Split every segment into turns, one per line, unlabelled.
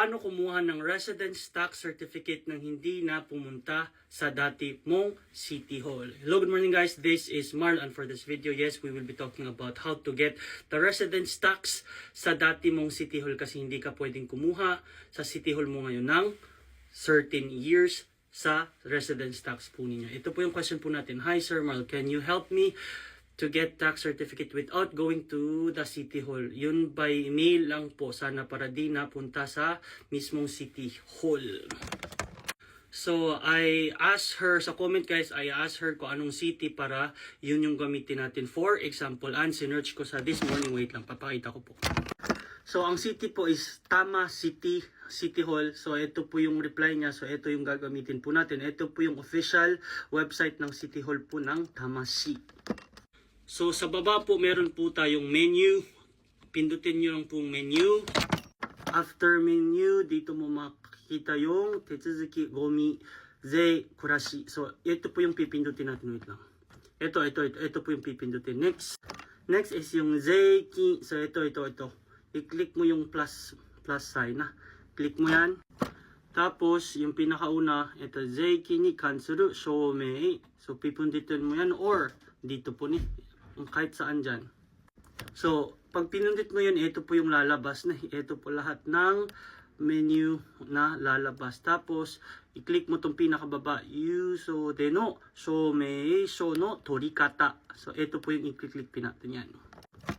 Paano kumuha ng residence tax certificate nang hindi na pumunta sa dati mong City Hall? Hello, good morning guys. This is Marl, and for this video, yes, we will be talking about how to get the residence tax sa dati mong City Hall kasi hindi ka pwedeng kumuha sa City Hall mo ngayon ng certain years sa residence tax po ninyo. Ito po yung question po natin. Hi Sir Marl, can you help me to get tax certificate without going to the City Hall? Yun by mail lang po, sana para di napunta sa mismong City Hall. So, I asked her, sa comment guys, I asked her kung anong city para yun yung gamitin natin. For example, and sinerch ko sa this morning, wait lang, papakita ko po. So, ang city po is Tama City Hall. So, ito po yung reply niya. So, ito yung gagamitin po natin. Ito po yung official website ng City Hall po ng Tamasi. So, sa baba po, meron po tayong menu. Pindutin nyo lang pong menu. After menu, dito mo makikita yung Tetsuzuki Gomi Zei Kurashi. So, ito po yung pipindutin natin. Wait lang. Ito po yung pipindutin. Next is yung Zeiki. So, ito. I-click mo yung plus sign na. Click mo yan. Tapos, yung pinakauna, ito, Zeiki ni kansuru shoumei. So, pipindutin mo yan or dito po ni. Kahit saan dyan. So, pag pinundit mo yun, ito po yung lalabas na. Ito po lahat ng menu na lalabas. Tapos, i-click mo itong pinakababa. Yuso de no shomeisho no torikata. So, ito po yung i-click natin yan.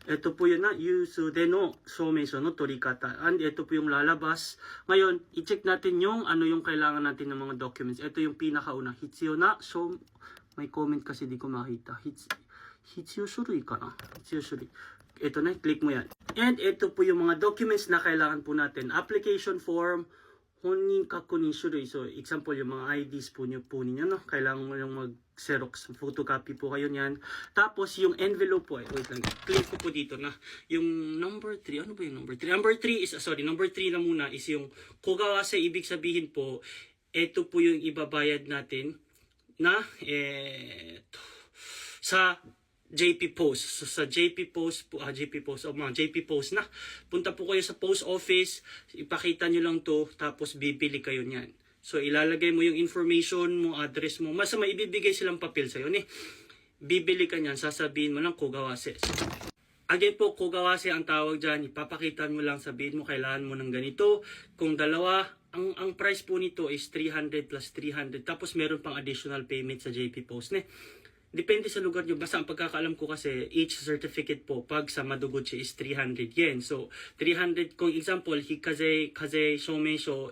Ito po yun na. Yuso de no shomeisho no torikata. And ito po yung lalabas. Ngayon, i-check natin yung ano yung kailangan natin ng mga documents. Ito yung pinakauna. Hitsuyo na. So, may comment kasi di ko makita. Hitsuyo shurui ka na. Hitsuyo shurui. Ito na, click mo yan. And ito po yung mga documents na kailangan po natin. Application form, honnin kakunin shurui. So, example, yung mga IDs po ninyo, no? Kailangan mo yung mag-xerox, photocopy po kayo niyan. Tapos, yung envelope po, wait lang, click ko po dito na, yung number 3, ano ba yung number 3? Number 3 na muna is yung kogawase, ibig sabihin po, ito po yung ibabayad natin na, sa JP Post. So sa JP Post po, JP Post na. Punta po kayo sa post office, ipakita nyo lang to, tapos bibili kayo niyan. So ilalagay mo yung information mo, address mo, mas maibibigay silang papel sa'yo. Bibili ka niyan, sasabihin mo lang kogawase. Again po, kogawase ang tawag dyan, ipapakita mo lang, sabihin mo kailangan mo ng ganito. Kung dalawa, ang price po nito is 300 plus 300. Tapos meron pang additional payment sa JP Post. Depende sa lugar nyo. Basta ang pagkakaalam ko kasi, each certificate po, pag sa Madoguchi is 300 yen. So, 300, kung example, Hikaze, Shomeisho,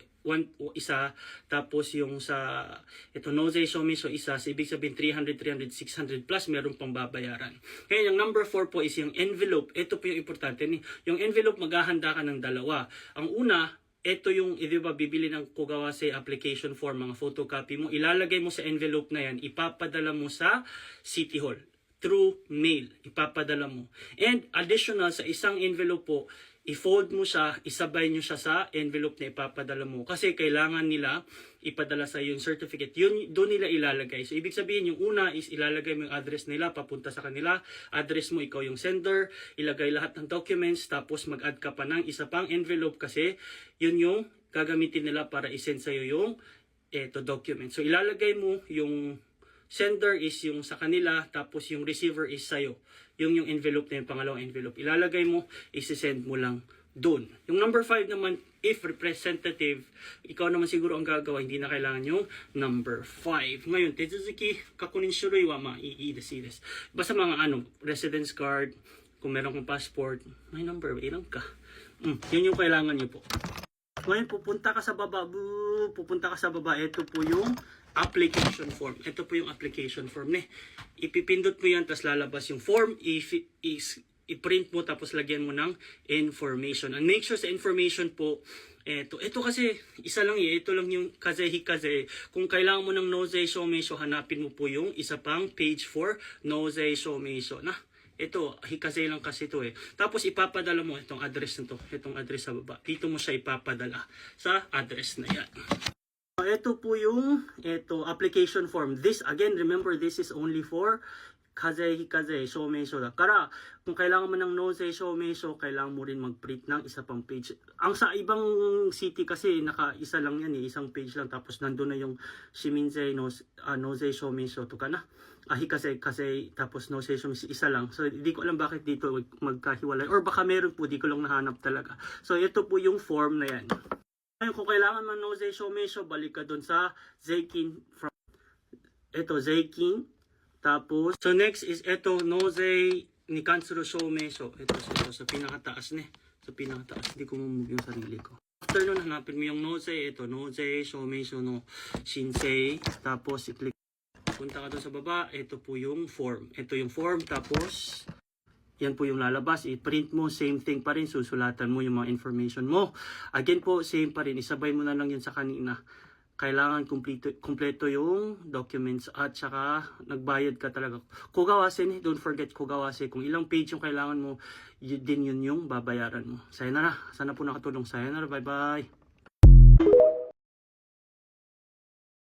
isa, tapos yung sa, ito, Nozei, Shomeisho, isa, so ibig sabihin 300, 600 plus, meron pang babayaran. Kaya yung number 4 po is yung envelope. Ito po yung importante. Yung envelope, maghahanda ka ng dalawa. Ang una, ito yung, di ba, bibili ng kogawase application form, mga photocopy mo, ilalagay mo sa envelope na yan, ipapadala mo sa City Hall. Through mail, ipapadala mo. And additional, sa isang envelope po, i-fold mo siya, isabay nyo siya sa envelope na ipapadala mo. Kasi kailangan nila ipadala sa yung certificate. Yun, doon nila ilalagay. So, ibig sabihin, yung una is ilalagay mo yung address nila, papunta sa kanila. Address mo, ikaw yung sender. Ilagay lahat ng documents, tapos mag-add ka pa ng isa pang envelope kasi yun yung gagamitin nila para isend sa'yo yung document. So, ilalagay mo yung sender is yung sa kanila, tapos yung receiver is sa'yo. Yung envelope na yung pangalawang envelope. Ilalagay mo, isi-send mo lang doon. Yung number 5 naman, if representative, ikaw naman siguro ang gagawa, hindi na kailangan yung number 5. Ngayon, Tetsuzuki kakunin shurui wa iides. Basta mga residence card, kung meron kong passport, may number, ilang ka. Yun yung kailangan nyo po. Ngayon, pupunta ka sa baba, ito po yung application form. Ito po yung application form. Ipipindot mo yan, tapos lalabas yung form, i-print mo, tapos lagyan mo ng information. And make sure sa information po, ito kasi, isa lang ito lang yung kaze. Kung kailangan mo ng Nozei Shomeisho, hanapin mo po yung isa pang page for Nozei Shomeisho na. Ito, hikase lang kasi ito Tapos ipapadala mo itong address na to. Itong address sa baba. Dito mo siya ipapadala sa address na yan. Ito po yung application form. This, again, remember, this is only for kaze hikaze shomesho da kara, kung kailangan mo ng nose shomesho, kailangan mo rin mag-print ng isa pang page. Ang sa ibang city kasi naka-isa lang yan isang page lang, tapos nandun na yung shiminzei nose shomesho to ka na. Hikaze kasi tapos nose shomesho isa lang. So hindi ko alam bakit dito magkahiwalay, or baka meron po, di ko lang nahanap talaga. So ito po yung form na yan. Ngayon, kung kailangan man nose shomesho, balik ka dun sa Zeikin. Ito, Zeikin. Tapos, so next is ito, nose ni kansuru shomesho. Ito sa pinakataas ne. Sa pinakataas, hindi ko mamove yung sarili ko. After nun, hanapin mo yung nose. Ito, nose shomesho no shinsei. Tapos, i-click. Punta ka dun sa baba. Ito po yung form. Ito yung form. Tapos, yan po yung lalabas, i-print mo, same thing pa rin, susulatan mo yung mga information mo. Again po, same pa rin, isabay mo na lang yun sa kanina. Kailangan kumpleto yung documents at saka nagbayad ka talaga. Kugawase, don't forget kugawase. Kung ilang page yung kailangan mo, din yun yung babayaran mo. Sayonara, sana po nakatulong. Sayonara, bye-bye.